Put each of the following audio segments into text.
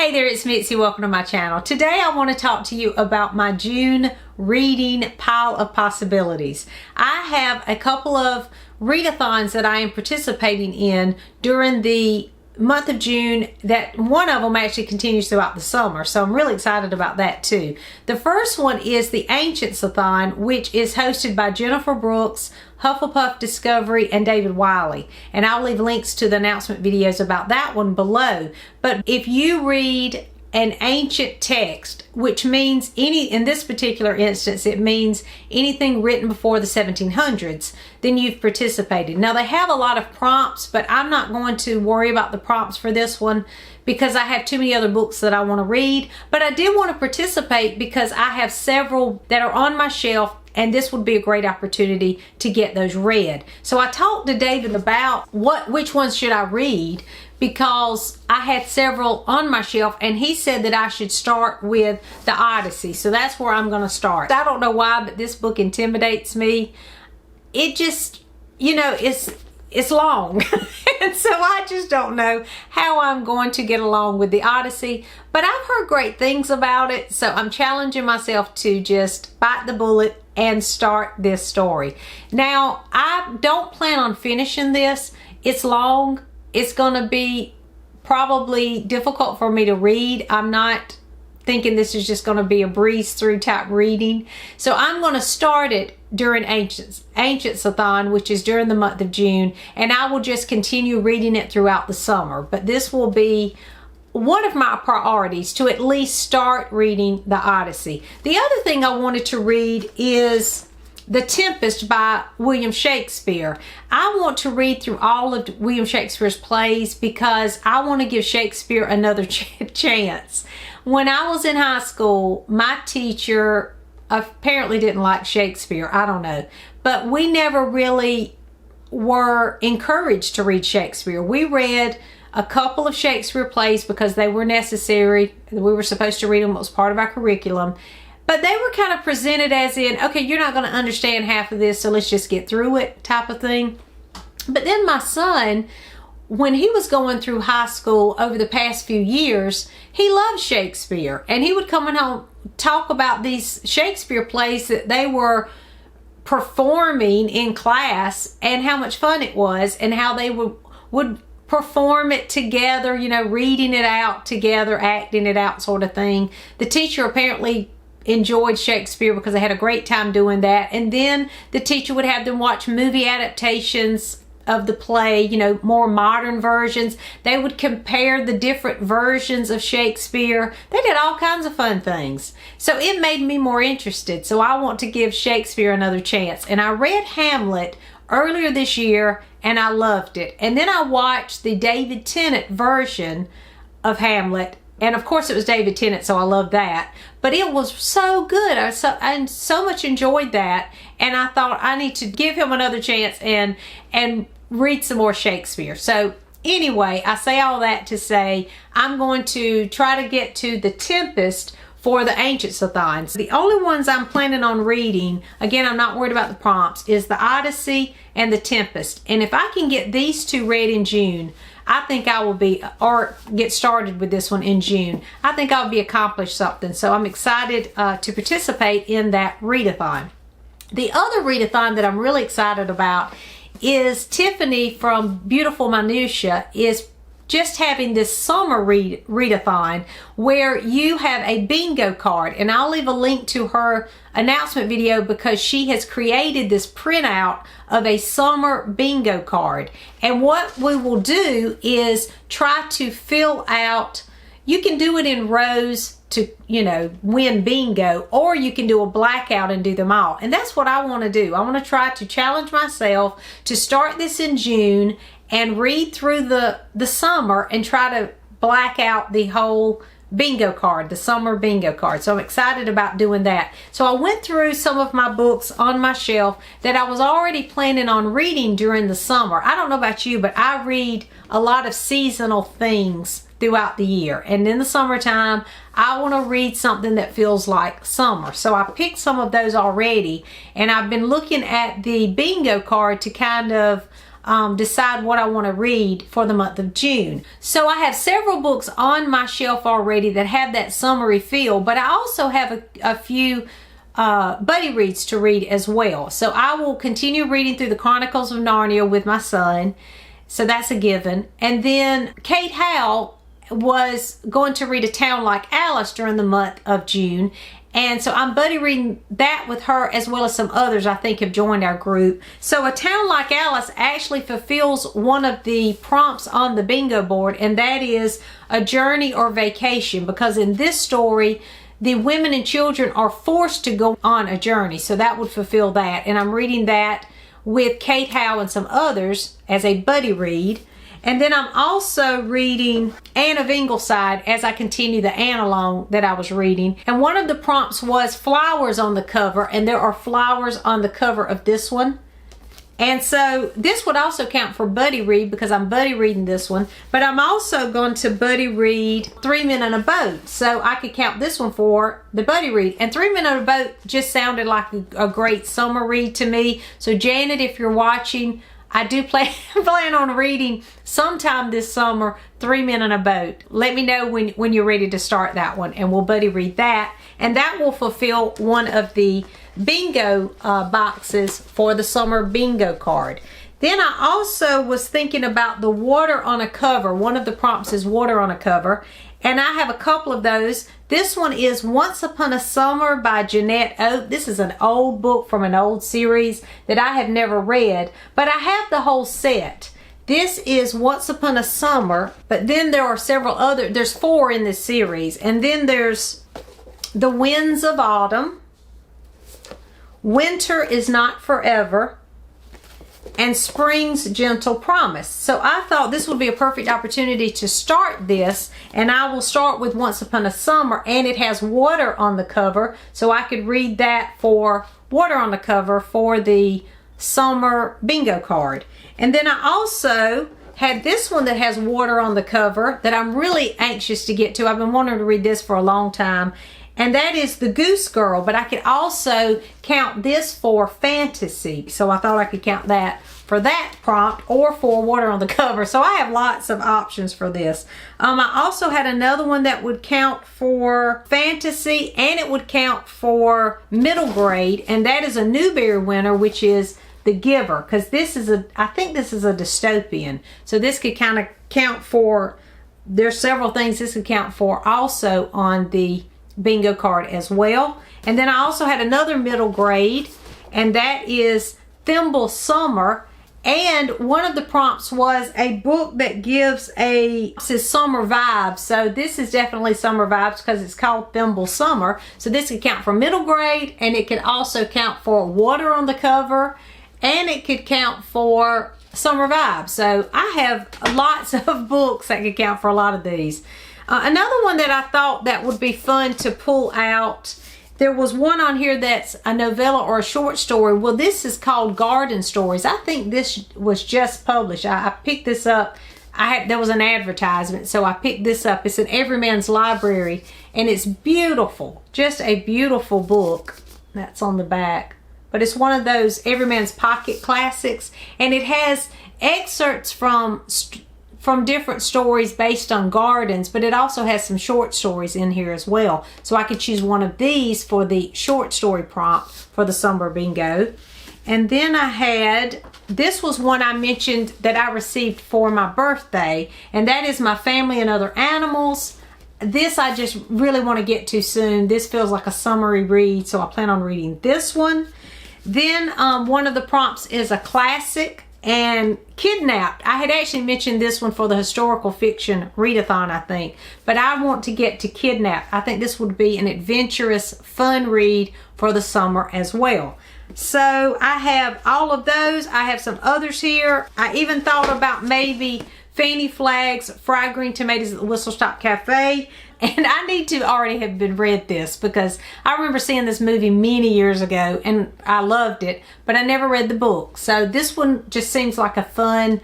Hey there, it's Mitzi. Welcome to my channel. Today I want to talk to you about my June reading pile of possibilities. I have a couple of readathons that I am participating in during the month of June, that one of them actually continues throughout the summer, so I'm really excited about that too. The first one is the Ancientsathon, which is hosted by Jennifer Brooks, Hufflepuff Discovery, and David Wiley, and I'll leave links to the announcement videos about that one below. But if you read an ancient text, which means in this particular instance, it means anything written before the 1700s, then you've participated. Now they have a lot of prompts, but I'm not going to worry about the prompts for this one because I have too many other books that I want to read. But I did want to participate because I have several that are on my shelf, and this would be a great opportunity to get those read. So I talked to David about which ones should I read, because I had several on my shelf, and he said that I should start with the Odyssey. So that's where I'm going to start. I don't know why, but this book intimidates me. It just, you know, it's long. And so I just don't know how I'm going to get along with the Odyssey. But I've heard great things about it, so I'm challenging myself to just bite the bullet and start this story. Now, I don't plan on finishing this. It's long. It's going to be probably difficult for me to read. I'm not thinking this is just going to be a breeze through type reading. So I'm going to start it during Ancientsathon, which is during the month of June, and I will just continue reading it throughout the summer. But this will be one of my priorities, to at least start reading the Odyssey. The other thing I wanted to read is The Tempest by William Shakespeare. I want to read through all of William Shakespeare's plays because I want to give Shakespeare another chance. When I was in high school, my teacher apparently didn't like Shakespeare. I don't know. But we never really were encouraged to read Shakespeare. We read a couple of Shakespeare plays because they were necessary. We were supposed to read them. It was part of our curriculum. But they were kind of presented as in, okay, you're not going to understand half of this, so let's just get through it type of thing. But then my son, when he was going through high school over the past few years, he loved Shakespeare. And he would come home talk about these Shakespeare plays that they were performing in class and how much fun it was and how they would perform it together, you know, reading it out together, acting it out sort of thing. The teacher apparently enjoyed Shakespeare because they had a great time doing that. And then the teacher would have them watch movie adaptations of the play, you know, more modern versions. They would compare the different versions of Shakespeare. They did all kinds of fun things. So it made me more interested. So I want to give Shakespeare another chance. And I read Hamlet earlier this year and I loved it. And then I watched the David Tennant version of Hamlet. And of course it was David Tennant, so I loved that. But it was so good. I so much enjoyed that. And I thought I need to give him another chance and read some more Shakespeare. So anyway, I say all that to say I'm going to try to get to The Tempest for the Ancientsathon. The only ones I'm planning on reading, again, I'm not worried about the prompts, is the Odyssey and the Tempest. And if I can get these two read in June, I think I will be, or get started with this one in June, I think I'll be accomplished something. So I'm excited to participate in that readathon. The other readathon that I'm really excited about is Tiffany from Beautiful Minutia is just having this summer readathon where you have a bingo card, and I'll leave a link to her announcement video because she has created this printout of a summer bingo card. And what we will do is try to fill out, you can do it in rows to, you know, win bingo, or you can do a blackout and do them all. And that's what I want to do. I want to try to challenge myself to start this in June and read through the summer and try to black out the whole bingo card, the summer bingo card. So I'm excited about doing that. So I went through some of my books on my shelf that I was already planning on reading during the summer. I don't know about you, but I read a lot of seasonal things throughout the year. And in the summertime, I want to read something that feels like summer. So I picked some of those already, and I've been looking at the bingo card to kind of decide what I want to read for the month of June. So I have several books on my shelf already that have that summery feel, but I also have a few buddy reads to read as well. So I will continue reading through the Chronicles of Narnia with my son. So that's a given. And then Kate Hale was going to read A Town Like Alice during the month of June. And so I'm buddy reading that with her, as well as some others I think have joined our group. So A Town Like Alice actually fulfills one of the prompts on the bingo board, and that is a journey or vacation, because in this story, the women and children are forced to go on a journey. So that would fulfill that. And I'm reading that with Kate Hale and some others as a buddy read. And then I'm also reading Anne of Ingleside as I continue the Anne along that I was reading. And one of the prompts was flowers on the cover, and there are flowers on the cover of this one. And so this would also count for buddy read because I'm buddy reading this one. But I'm also going to buddy read Three Men in a Boat. So I could count this one for the buddy read. And Three Men in a Boat just sounded like a great summer read to me. So Janette, if you're watching, I do plan on reading sometime this summer Three Men in a Boat. Let me know when you're ready to start that one, and we'll buddy read that. And that will fulfill one of the bingo boxes for the summer bingo card. Then I also was thinking about the water on a cover. One of the prompts is water on a cover, and I have a couple of those. This one is Once Upon a Summer by Janette Oak. This is an old book from an old series that I have never read, but I have the whole set. This is Once Upon a Summer, but then there are several other, there's 4 in this series, and then there's The Winds of Autumn, Winter is Not Forever, and Spring's Gentle Promise. So I thought this would be a perfect opportunity to start this, and I will start with Once Upon a Summer, and it has water on the cover, so I could read that for water on the cover for the summer bingo card. And then I also had this one that has water on the cover that I'm really anxious to get to. I've been wanting to read this for a long time, and that is The Goose Girl, but I could also count this for fantasy. So I thought I could count that for that prompt or for water on the cover. So I have lots of options for this. I also had another one that would count for fantasy, and it would count for middle grade, and that is a Newbery winner, which is The Giver, because this is I think this is a dystopian. So this could kind of count for, there's several things this could count for also on the bingo card as well. And then I also had another middle grade, and that is Thimble Summer. And one of the prompts was a book that gives says summer vibes. So this is definitely summer vibes because it's called Thimble Summer. So this could count for middle grade, and it could also count for water on the cover, and it could count for summer vibes. So I have lots of books that could count for a lot of these. Another one that I thought that would be fun to pull out, there was one on here that's a novella or a short story. Well, this is called Garden Stories. I think this was just published. I picked this up. There was an advertisement, so I picked this up. It's in Everyman's library, and it's beautiful. Just a beautiful book. That's on the back. But it's one of those Everyman's Pocket Classics, and it has excerpts from different stories based on gardens, but it also has some short stories in here as well. So I could choose one of these for the short story prompt for the summer bingo. And then I had, this was one I mentioned that I received for my birthday, and that is My Family and Other Animals. This I just really want to get to soon. This feels like a summery read, so I plan on reading this one. Then one of the prompts is a classic, and Kidnapped. I had actually mentioned this one for the historical fiction readathon, I think, but I want to get to Kidnapped. I think this would be an adventurous, fun read for the summer as well. So I have all of those. I have some others here. I even thought about maybe Fannie Flagg's Fried Green Tomatoes at the Whistle Stop Cafe. And I need to already have been read this because I remember seeing this movie many years ago and I loved it, but I never read the book. So this one just seems like a fun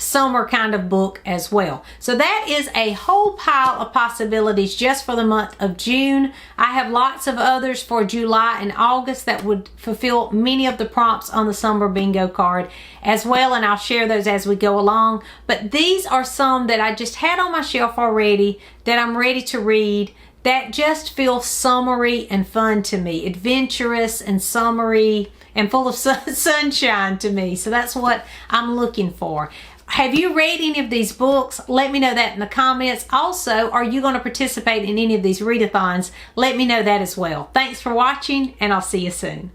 summer kind of book as well. So that is a whole pile of possibilities just for the month of June. I have lots of others for July and August that would fulfill many of the prompts on the summer bingo card as well, and I'll share those as we go along. But these are some that I just had on my shelf already that I'm ready to read, that just feel summery and fun to me, adventurous and summery and full of sunshine to me. So that's what I'm looking for. Have you read any of these books? Let me know that in the comments. Also, are you going to participate in any of these readathons? Let me know that as well. Thanks for watching, and I'll see you soon.